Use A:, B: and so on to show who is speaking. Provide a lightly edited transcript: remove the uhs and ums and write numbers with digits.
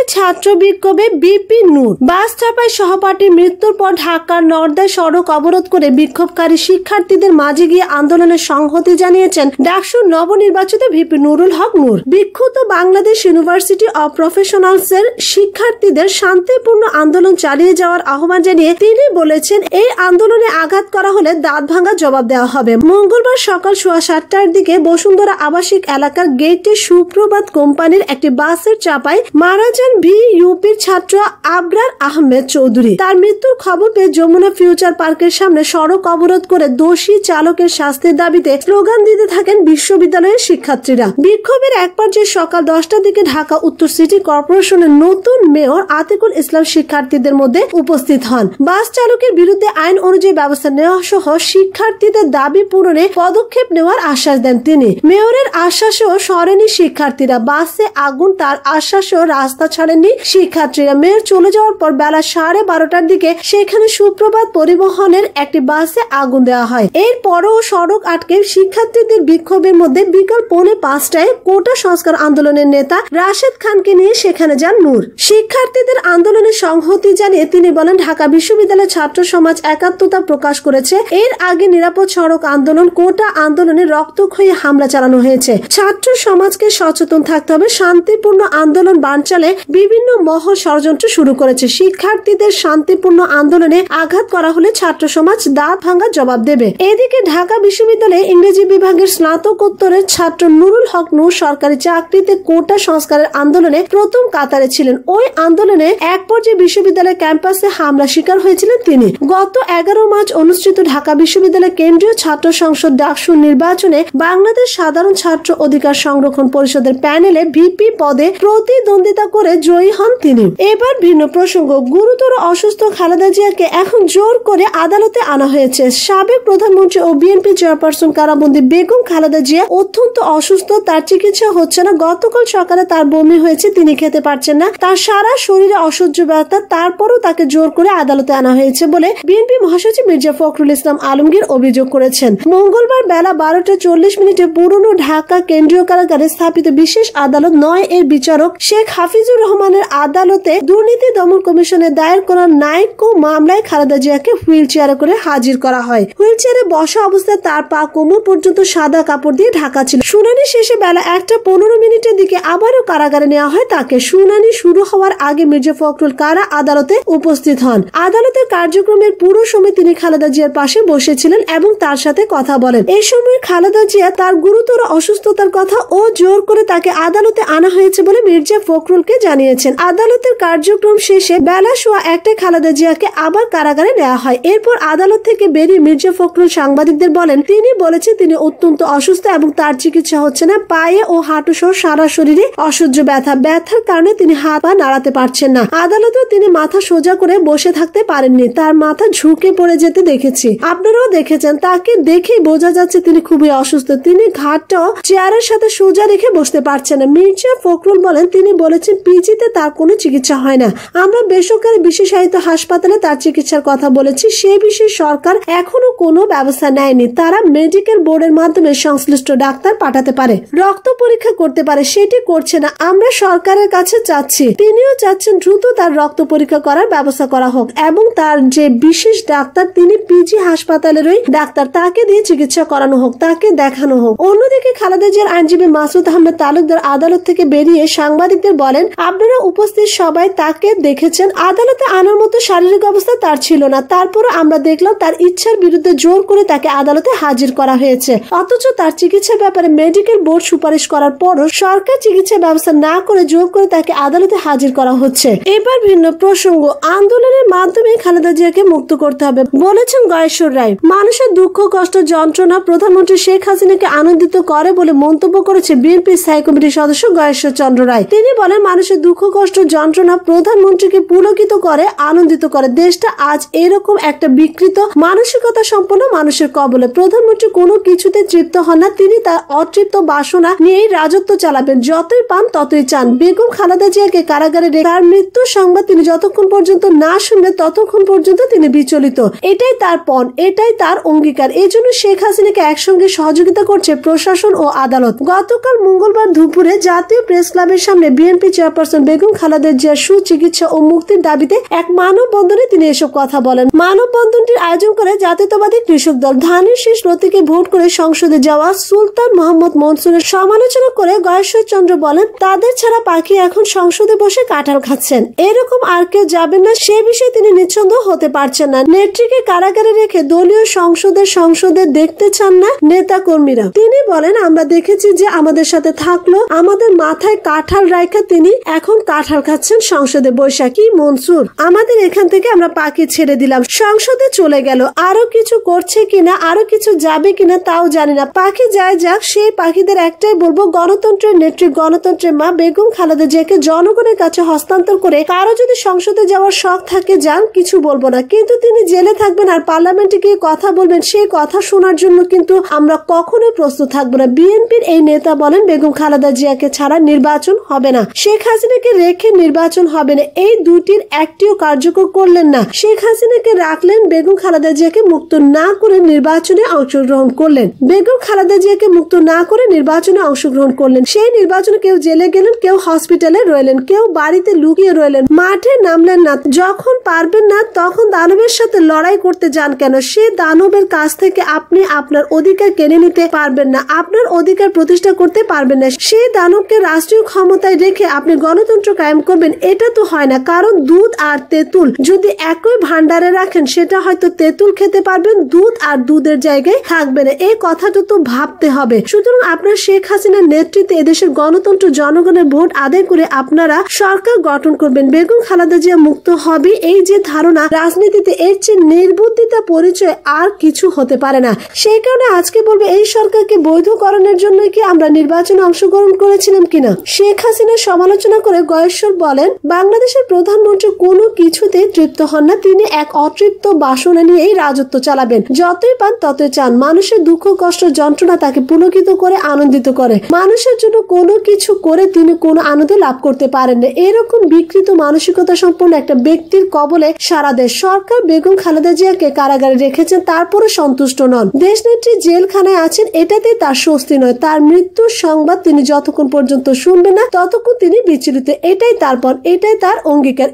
A: ফের ছাত্র বিক্ষোভে বিপি নূর। বাস চাপায় সহপাঠীর মৃত্যুর পর ঢাকার নর্দায় সড়ক অবরোধ করে বিক্ষোভকারী শিক্ষার্থীদের মাঝে গিয়ে আন্দোলনের সংহতি জানিয়েছেন ডাকসুর নবনির্বাচিত ভিপি নুরুল হক নূর। বিক্ষুব্ধ বাংলাদেশ ইউনিভার্সিটি অব প্রফেশনালসের শিক্ষার্থীদের শান্তিপূর্ণ আন্দোলন চালিয়ে যাওয়ার আহ্বান জানিয়ে তিনি বলেছেন, এই আন্দোলনে আঘাত করা হলে দাঁত ভাঙা জবাব দেওয়া হবে। মঙ্গলবার সকাল 7:15টার দিকে বসুন্ধরা আবাসিক এলাকার গেটে সুপ্রভাত কোম্পানির একটি বাসের চাপায় মারা যান ভিইউপির ছাত্র আবরার আহমেদ চৌধুরী। তার মৃত্যুর খবর পেয়ে যমুনা ফিউচার পার্কের সামনে সড়ক অবরোধ করে দোষী চালকের শাস্তির দাবিতে স্লোগান দিতে থাকেন বিশ্ববিদ্যালয়ের শিক্ষার্থীরা। বিক্ষোভের এক পর্যায়ে সকাল 10টার দিকে ঢাকা উত্তর সিটি কর্পোরেশনের নতুন মেয়র আতিকুল ইসলাম শিক্ষার্থীদের মধ্যে উপস্থিত হন। বাস চালকের বিরুদ্ধে আইন অনুযায়ী ব্যবস্থা নেওয়া সহ শিক্ষার্থীদের দাবি পূরণে পদক্ষেপ নেওয়ার আশ্বাস দেন তিনি। মেয়রের আশ্বাসেও সরেনি শিক্ষার্থীরা। বাসে আগুন, তার আশ্বাসেও রাস্তা ছাড়েননি শিক্ষার্থীরা। মেয়র চলে যাওয়ার পর বেলা 12:30টার দিকে সেখানে সুপ্রভাত পরিবহনের একটি বাসে আগুন দেওয়া হয়। এরপরও সড়ক আটকে শিক্ষার্থীদের বিক্ষোভের মধ্যে বিকাল 4:45টায় কোটা সংস্কার আন্দোলনের নেতা রাশেদ খানকে নিয়ে সেখানে যান নূর। শিক্ষার্থীদের আন্দোলনের সংহতি জানিয়ে তিনি বলেন, ঢাকা বিশ্ববিদ্যালয়ের ছাত্র সমাজ একাত্মতা প্রকাশ করেছে। এর আগে নিরাপদ সড়ক আন্দোলন, কোটা আন্দোলনে রক্তক্ষয়ী হামলা চালানো হয়েছে। ছাত্র সমাজকে সচেতন থাকতে হবে। শান্তিপূর্ণ আন্দোলন বানচালে বিভিন্ন মহল ষড়যন্ত্র শুরু করেছে। শিক্ষার্থীদের শান্তিপূর্ণ আন্দোলনে আঘাত করা হলে ছাত্র সমাজ দাঁত ভাঙা জবাব দেবে। এদিকে ঢাকা বিশ্ববিদ্যালয়ে ইংরেজি বিভাগের স্নাতকোত্তরের ছাত্র নুরুল হক নূর সরকারি চাকরিতে কোটা সংস্কারের আন্দোলনে প্রথম কাতারে ছিলেন। ওই আন্দোলনে এক পর্যায়ে বিশ্ববিদ্যালয় ক্যাম্পাসে হামলা শিকার হয়েছিলেন তিনি। গত 11 মার্চ অনুষ্ঠিত ঢাকা বিশ্ববিদ্যালয় কেন্দ্রীয় ছাত্র সংসদ ডাকসুর নির্বাচনে বাংলাদেশ সাধারণ ছাত্র অধিকার সংরক্ষণ পরিষদের প্যানেলে ভিপি পদে প্রতিদ্বন্দ্বিতা করে জয়ী হন তিনি। এবার ভিন্ন প্রসঙ্গ। গুরুতর অসুস্থ খালেদা জিয়াকে এখন জোর করে আদালতে আনা হয়েছে। সাবেক প্রধানমন্ত্রী ও বিএনপি চেয়ারপারসন কারাবন্দী বেগম খালেদা জিয়া অত্যন্ত অসুস্থ, তার চিকিৎসা হচ্ছে না। গতকাল সকালে তার বমি হয়েছে, তিনি খেতে পারছেন না, তার সারা শরীরে অসহ্য ব্যথা। তারপরও তাকে জোর করে আদালতে আনা হয়েছে বলে বিএনপি মহাসচিব মির্জা ফখরুল ইসলাম আলমগীর অভিযোগ করেছেন। মঙ্গলবার বেলা 12:40 পুরনো ঢাকা কেন্দ্রীয় কারাগারে স্থাপিত বিশেষ আদালত 9 এর বিচারক শেখ হাফিজুর রহমানের আদালতে দুর্নীতি দমন কমিশনের দায়ের করা নাইকো মামলায় খালেদা জিয়াকে হুইল চেয়ারে করে হাজির করা হয়। হুইল চেয়ারে বসা অবস্থায় তার পা কোমর পর্যন্ত সাদা কাপড় দিয়ে ঢাকা ছিল। শুনানি শেষে বেলা 1:15 দিকে আবারও কারাগারে নেওয়া হয় তাকে। শুনানি শুরু হওয়ার আগে মির্জা ফখরুল কারা আদালতে উপস্থিত হন। আদালতের কার্যক্রমের পুরো সময় তিনি খালেদা জিয়ার পাশে বসেছিলেন এবং তার সাথে কথা বলেন। এই সময় খালেদা জিয়া তার গুরুতর অসুস্থতার কথা ও জোর করে তাকে আদালতে আনা হয়েছে বলে মির্জা ফখরুলকে জানিয়েছেন। আদালতের কার্যক্রম শেষে বেলা 1:15 খালেদা জিয়াকে আবার কারাগারে নেওয়া হয়। এরপর আদালত থেকে বেরিয়ে মির্জা ফখরুল সাংবাদিকদের বলেন, তিনি বলেছেন তিনি অত্যন্ত অসুস্থ এবং তার চিকিৎসা হচ্ছে না। পায়ে ও হাঁটু সহ সারা শরীরে অসহ্য ব্যথার কারণে তিনি হাত পা নাড়াতে পারছেন না। আদালতেও তিনি মাথা সোজা করে বসে থাকতে পারেননি, তার মাথা ঝুঁকে পড়ে যেতে দেখেছি। আপনারাও দেখেছেন, তাকে দেখেই বোঝা যাচ্ছে তিনি খুবই অসুস্থ। তিনি ঘাটটাও চেয়ারের সাথে সোজা রেখে বসতে পারছেন না। মির্জা ফখরুল বলেন, তিনি বলেছেন পিজিতে তার কোনো চিকিৎসা হয় না। আমরা বেসরকারি বিশেষায়িত হাসপাতালে তার চিকিৎসার কথা বলেছি, সে বিষয়ে সরকার এখনো কোনো ব্যবস্থা নেয়নি। তারা মেডিকেল বোর্ডের মাধ্যমে সংশ্লিষ্ট ডাক্তার পাঠাতে পারে, রক্ত পরীক্ষা করতে পারে, সেটি করছে না। আমরা সরকারের কাছে চাচ্ছি, তিনিও চাচ্ছেন দ্রুত তার রক্ত পরীক্ষা করার ব্যবস্থা করা হোক এবং তার যে বিশেষ ডাক্তার, তিনি পিজি হাসপাতালেরই ডাক্তার, তাকে দিয়ে চিকিৎসা করানো হোক, তাকে দেখানো হোক। অন্যদিকে খালেদা জিয়ার আইনজীবী মাসুদ আহমেদ তালুকদার আদালত থেকে বেরিয়ে সাংবাদিকদের বলেন, আপনারা উপস্থিত সবাই তাকে দেখেছেন। আদালতে আনার মতো শারীরিক অবস্থা তার ছিল না, তারপরও আমরা দেখলাম তার ইচ্ছার বিরুদ্ধে জোর করে তাকে আদালতে হাজির করা হয়েছে। অথচ তার চিকিৎসার ব্যাপারে মেডিকেল বোর্ড সুপারিশ করার পরও সরকার চিকিৎসা ব্যবস্থা না করে জোর করে তাকে আদালতে হাজির করা হচ্ছে। এবার ভিন্ন প্রসঙ্গ। আন্দোলনের মাধ্যমে খালেদা জিয়াকে মুক্ত করতে হবে বলেছেন গয়েশ্বর রায়। মানুষের দুঃখ, কষ্ট, যন্ত্রণা প্রধানমন্ত্রী শেখ হাসিনাকে আনন্দিত করে বলে মন্তব্য করেছে বিএনপি স্থায়ী কমিটির সদস্য গয়েশ্বর চন্দ্র রায়। তিনি বলেন, মানুষের দুঃখ, কষ্ট, যন্ত্রণা প্রধানমন্ত্রীকে পুলকিত করে, আনন্দিত করে। দেশটা আজ এরকম একটা বিকৃত মানসিকতা সম্পন্ন মানুষের কবলে। প্রধানমন্ত্রী কোনো কিছুতে তৃপ্ত হন না, তিনি তার অতৃপ্ত বাসনা নিয়েই রাজত্ব চালাবেন, যতই পান ততই চান। বেগম খালেদা জিয়াকে কারাগারে রেখে তার মৃত্যুর সংবাদ তিনি যতক্ষণ পর্যন্ত না শুনবেন ততক্ষণ পর্যন্ত তিনি বিচলিত। এটাই তার পণ, এটাই তার অঙ্গীকার। এই জন্য শেখ হাসিনাকে একসঙ্গে সহযোগিতা করছে প্রশাসন ও আদালত। গতকাল মঙ্গলবার দুপুরে জাতীয় প্রেস ক্লাবের সামনে BNP chairperson chairperson Begum Khaleda জিয়ার সুচিকিৎসা ও মুক্তির দাবিতে এক মানববন্ধনে তিনি এসব কথা বলেন। মানববন্ধনটির আয়োজন করে জাতীয়তাবাদী কৃষক দল। ধানের শীষ প্রতীকে ভোট করে সংসদে যাওয়া সুলতান মোহাম্মদ মনসুরের সমালোচনা করে গয়েশ্বর চন্দ্র বলেন, তাদের ছাড়া পাখি এখন সংসদে বসে কাঁঠাল খাচ্ছেন, এরকম আর কেউ যাবেন না সে বিষয়ে তিনি নিঃসন্দেহ হতে পারছেন না। নেত্রীকে কারাগারে রেখে দলীয় সংসদে দেখতে চান না নেতা কর্মীরা। তিনি বলেন, আমরা দেখেছি যে আমাদের সাথে থাকলো, আমাদের মাথায় কাঁঠাল রাখা তিনি এখন কাঁঠাল খাচ্ছেন সংসদে বৈশা। কি মনসুর, আমাদের এখান থেকে আমরা পাখি ছেড়ে দিলাম, সংসদে চলে গেল, আরো কিছু করছে কিনা, আরো কিছু যাবে কিনা তাও জানি না। পাখি যায় যাক, সেই পাখিদের একটাই বলবো, গণতন্ত্রের নেত্রী, গণতন্ত্রের মা বেগম খালেদা জিয়াকে জনগণের কাছে হস্তান্তর করে কারো যদি সংসদে যাওয়ার শখ থাকে যান, কিছু বলবো না, কিন্তু তিনি জেলে থাকবেন আর পার্লামেন্টে গিয়ে কথা বলবেন, সেই কথা শোনার জন্য কিন্তু আমরা কখনোই প্রস্তুত থাকবো না। বিএনপির এই নেতা বলেন, বেগম খালেদা জিয়াকে ছাড়া নির্বাচন হবে না, শেখ হাসিনাকে রেখে নির্বাচন হবে না, এই দুটির একটিও কার্যকর করলেন না। শেখ হাসিনাকে রাখলেন, বেগম খালেদা জিয়াকে মুক্ত না করে নির্বাচনে অংশগ্রহণ করলেন। বেগম খালেদা জিয়াকে মুক্ত না করে নির্বাচনে অংশগ্রহণ করলেন। সেই নির্বাচনে কেউ জেলে গেলেন, কেউ হসপিটালে রইলেন, কেউ বাড়িতে লুকিয়ে রইলেন, মাঠে নামলেন না। যখন পারবেন না তখন দানবের সাথে লড়াই করতে যান কেন? সে দানবের কাছ থেকে আপনি আপনার অধিকার কেড়ে নিতে পারবেন না, আপনার অধিকার প্রতিষ্ঠা করতে পারবেন না। সেই দানবকে রাষ্ট্রীয় ক্ষমতায় রেখে আপনি গণতন্ত্র কায়েম করবেন, এটা তো হয় না। কারণ দুধ আর তেঁতুল যদি একই ভান্ডারে রাখেন, সেটা হয়তো তেঁতুল খেতে পারবেন, দুধ আর দুধের জায়গায় থাকবে না। এই কথাটা তো ভাবতে হবে। সুতরাং আপনার শেখ হাসিনার নেতৃত্বে এদেশের গণতন্ত্র, জনগণের ভোট আদায় করে আপনারা সরকার গঠন করবেন। বেগম খালেদা জিয়া মুক্ত হবে, এই যে ধারণা, রাজনীতিতে এর চেয়ে নির্বুদ্ধিতা পরিচয় আর কিছু হতে পারে না। সেই কারণে আজকে বলবো, এই সরকারকে বৈধকরণের জন্য কি আমরা নির্বাচনে অংশগ্রহণ করেছিলাম কিনা? শেখ হাসিনার সমালোচনা করে গয়েশ্বর বলেন, বাংলাদেশের প্রধানমন্ত্রী কোনো কিছুতে তৃপ্ত হন না, তিনি এক অতৃপ্ত বাসনা নিয়েই রাজত্ব চালাবেন, যতই পান ততই চান। মানুষের দুঃখ কষ্ট যন্ত্রণা তাকে পুলকিত করে, আনন্দিত করে। মানুষের জন্য কোনো কিছু করে তিনি কোনো আনন্দ লাভ করতে পারেন না। এরকম বিকৃত মানসিকতা সম্পন্ন একটা ব্যক্তির কবলে সারা দেশ। সরকার বেগম খালেদা জিয়াকে কারাগারে রেখেছেন, তারপরে সন্তুষ্ট নন। দেশনেত্রী জেলখানায় আছেন, এটাতে তার স্বস্তি নয়। তার মৃত্যুর সংবাদ তিনি যতক্ষণ পর্যন্ত শুনবেন না ততক্ষণ তিনি বিচলিত, এটাই তার পর, এটাই তার অঙ্গীকার।